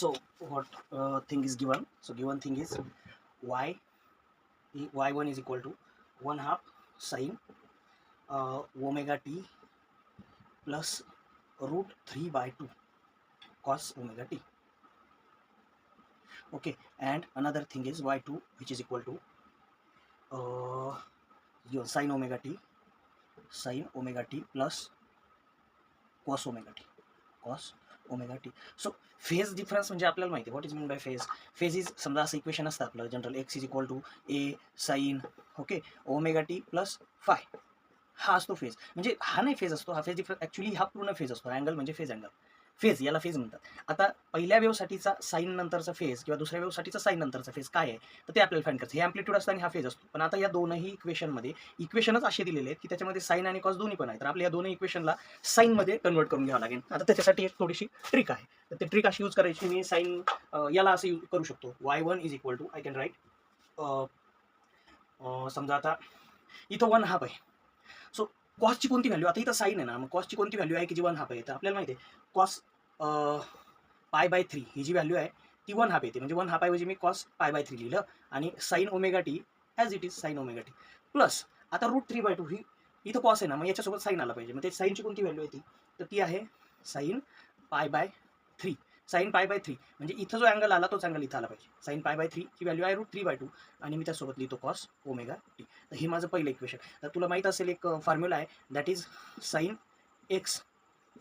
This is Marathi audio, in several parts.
So what thing is given? So given thing is y1 is equal to 1/2 sine omega t plus root 3/2 cos omega t. Okay, and another thing is y2, which is equal to sine omega t plus cos omega t. So phase difference म्हणजे आपल्याला माहिती आहे what is mean by phase. Phase is समजा असं इक्वेशन असतं आपलं general, X is equal to A sine okay omega T plus phi. हा असतो फेज. म्हणजे हा नाही फेज असतो, हा फेज डिफरन्स ॲक्च्युली हा पूर्ण फेज असतो. अँगल म्हणजे फेज अँगल, फेज याला फेज म्हणतात. आता पहिल्या वेव्हसाठीचा साईन नंतरचा फेज किंवा दुसऱ्या वेव्हसाठीचा साईन नंतरचा फेज काय आहे तर ते आपल्याला फाईंड करायचं. हे ॲम्प्लिट्यूड असतं आणि हा फेज असतो. पण आता या दोनही इक्वेशनमध्ये इक्वेशनच असे दिलेले आहेत की त्याच्यामध्ये साईन आणि कॉस दोन्ही पण आहेत. तर आपल्या या दोन्ही इक्वेशनला साईनमध्ये कन्वर्ट करून घ्यावं लागेल. आता त्याच्यासाठी एक थोडीशी ट्रिक आहे. तर ते ट्रिक अशी यूज करायची, मी साईन याला असं यूज करू शकतो. y1 is equal to I can write समजा आता इथं 1/2 आहे. सो कॉसची कोणती व्हॅल्यू, आता इथं साईन आहे ना, मग कॉसची कोणती व्हॅल्यू आहे की जी 1/2 आहे. तर आपल्याला माहिती आहे कॉस π/3 ही जी व्हॅल्यू आहे ती 1/2 येते. म्हणजे 1/2 ऐवजी मी कॉस π/3 लिहिलं आणि sine omega T as it is sine omega T plus आता रूट 3/2 ही इथं कॉस आहे ना, मग याच्यासोबत साईन आला पाहिजे. मग ते साईनची कोणती व्हॅल्यू आहे ती, तर ती आहे साईन π/3. साईन π/3 म्हणजे इथं जो अँगल आला तोच अँगल इथं आला पाहिजे. साईन π/3 ची व्हॅल्यू आहे रूट 3/2 आणि मी त्यासोबत लिहितो कॉस ओमेगा टी. तर हे माझं पहिलं इक्वेशन. तर तुला माहीत असेल एक फॉर्म्युला आहे that is sine X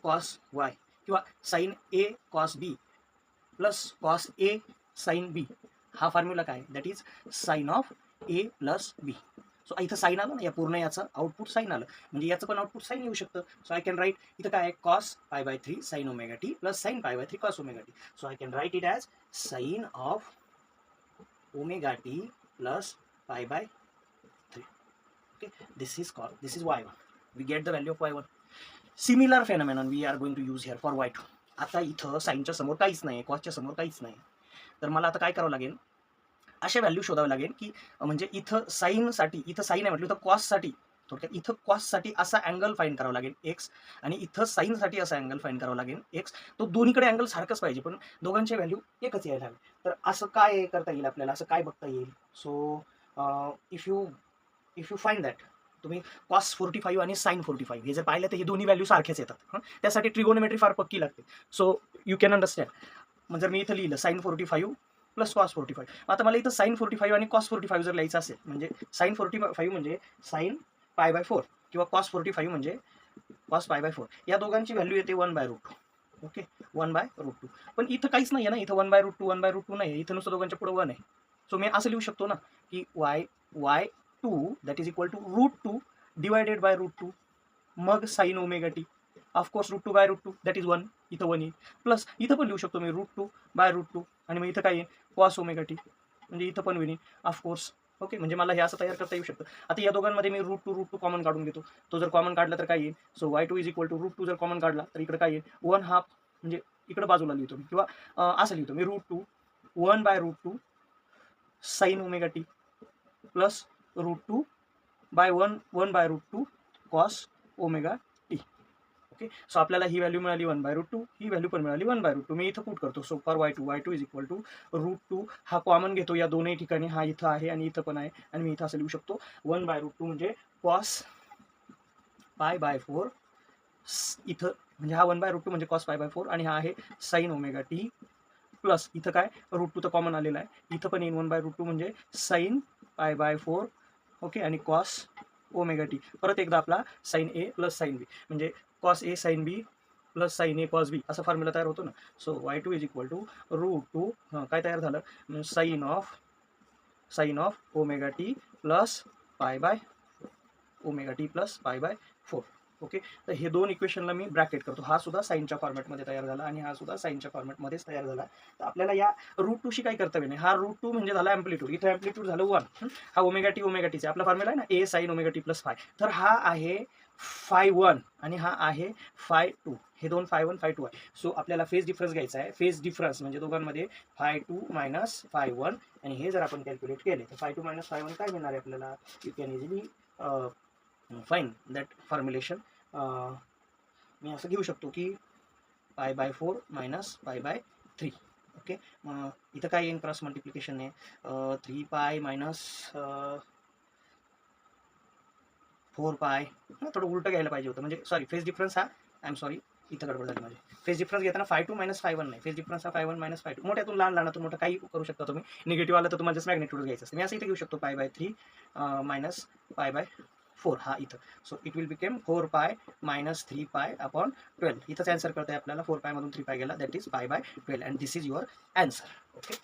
cos Y किंवा sine A cos B plus cos A sine B. हा फॉर्म्युला काय that is sine of A plus B. So इथं साईन आलं ना, या पूर्ण याचं आउटपुट साईन आलं म्हणजे याचं पण आउटपुट साईन येऊ शकतं. सो आय कॅन राईट इथं काय आहे cos π/3 sine omega T plus sine π/3 cos omega T. So I can write it as sine of omega T plus π/3. Okay, this is y1. We get the value of y1. Similar phenomenon we are going to use here for y2. आता इथं साईनच्या समोर काहीच नाही, कॉसच्या समोर काहीच नाही. तर मला आता काय करावं लागेल, अशा व्हॅल्यू शोधावं लागेल की म्हणजे इथं साईनसाठी, इथं साईन आहे म्हटलं तर कॉससाठी, थोडक्यात इथं कॉससाठी असा अँगल फाईंड करावा लागेल एक्स आणि इथं साईनसाठी असा अँगल फाईंड करावा लागेल एक्स. तो दोन्हीकडे अँगल सारखंच पाहिजे पण दोघांच्या व्हॅल्यू एकच यायला हवी. तर असं काय करता येईल आपल्याला, असं काय बघता येईल. So if you find that, तुम्ही कॉस 45 आणि साईन 45 हे जर पाहिलं तर हे दोन्ही व्हॅल्यू सारखेच येतात. त्यासाठी ट्रिगोनोमेट्री फार पक्की लागते. So you can understand. मग जर मी इथं लिहिलं साईन 45 प्लस कॉस 45, आता मला इथं साईन 45 आणि कॉस 45 जर लिहायचं असेल म्हणजे साईन 45 म्हणजे साईन π/4 किंवा कॉस 45 म्हणजे कॉस π/4, या दोघांची व्हॅल्यू येते 1/√2. ओके, 1/√2. पण इथं काहीच नाही आहे ना, इथं 1/√2 1/√2 नाही आहे, इथं नुसतं दोघांच्या पुढं 1 आहे. सो मी असं लिहू शकतो ना की y2 that is equal to √2 divided by √2 मग sine omega T. Of course √2/√2 that is 1, इथं 1 येईल प्लस इथं पण लिहू शकतो मी √2/√2 आणि मग इथं काय येईल कॉस ओमेगा टी म्हणजे इथं पण होईल ऑफकोर्स. ओके, म्हणजे मला हे असं तयार करता येऊ शकतं. आता या दोघांमध्ये मी √2 कॉमन काढून घेतो. तो जर कॉमन काढला तर काय येईल, so y2 is equal to √2 जर कॉमन काढला तर इकडे काय येईल 1/2 म्हणजे इकडे बाजूला लिहितो मी किंवा असं लिहितो मी √2 1/√2 sine omega T plus √2 by 1/√2 cos omega T. Okay, so आपल्याला ही व्हॅल्यू मिळाली 1/√2, ही व्हॅल्यू पण मिळाली 1/√2. मी इथं पुट करतो. So for y2 is equal to √2 हा कॉमन घेतो या दोन्ही ठिकाणी, हा इथं आहे आणि इथं पण आहे आणि मी इथं असं लिहू शकतो 1/√2 म्हणजे कॉस π/4 इथं म्हणजे हा 1/√2 म्हणजे कॉस π/4 आणि हा आहे साईन ओमेगा टी प्लस इथं काय √2 तर कॉमन आलेला आहे, इथं पण येईल 1/√2 म्हणजे साईन π/4 ओके आणि कॉस ओमेगा टी. परत एकदा आपला sine A plus sine B म्हणजे cos A sine B plus sine A cos B असा फॉर्म्युला तयार होतो ना. So y2 is equal to √2 काय तयार झालं sine of omega T plus omega T plus π/4. Okay, तर हे दोन इक्वेशनला मी ब्रॅकेट करतो. हा सुद्धा साईनच्या फॉर्मॅटमध्ये तयार झाला आणि हा सुद्धा साईनच्या फॉर्मॅटमध्येच तयार झाला. तर आपल्याला या √2शी काही कर्तव्य नाही. हा √2 म्हणजे झाला ॲम्प्लिट्यूड, इथं ॲम्प्लिट्यूड झालं 1. हा ओमेगा टीचे आपला फॉर्म्युला आहे ना A sine omega T plus phi. तर हा आहे φ1 आणि हा आहे φ2. हे दोन φ1 φ2 आहे. सो आपल्याला फेज डिफरन्स घ्यायचा आहे. फेज डिफरन्स म्हणजे दोघांमध्ये φ2 मायनस φ1 आणि हे जर आपण कॅल्क्युलेट केले तर φ2 मायनस φ1 काय मिळणार आहे आपल्याला. You can easily find that formulation. मी असं घेऊ शकतो की π/4 मायनस π/3. ओके. इथं काय येईन क्रॉस मल्टिप्लिकेशनने 3 पाय मायनस 4 पाय. थोडं उलटं घ्यायला पाहिजे होतं, म्हणजे सॉरी फेज डिफरन्स हा आय एम सॉरी इथं गडबड झाली माझी. फेज डिफरन्स घेताना 5 मायनस 5 नाही, फेज डिफरन्स हा 5 मायनस 5. मोठ्यातून लहानातून मोठं काही करू शकता तुम्ही. निगेटिव्ह आलं तर तुम्हाला जस्ट मॅग्नेट्यूड घ्यायचं असतं. मी असं इथे घेऊ शकतो pi by 3 minus pi by 4 हा इथं. So it will became 4 pi minus 3 pi upon 12. इथंच आन्सर कळतंय आपल्याला. 4 पाय मधून 3 पाय गेला, that is pi by 12 and this is your answer. Okay.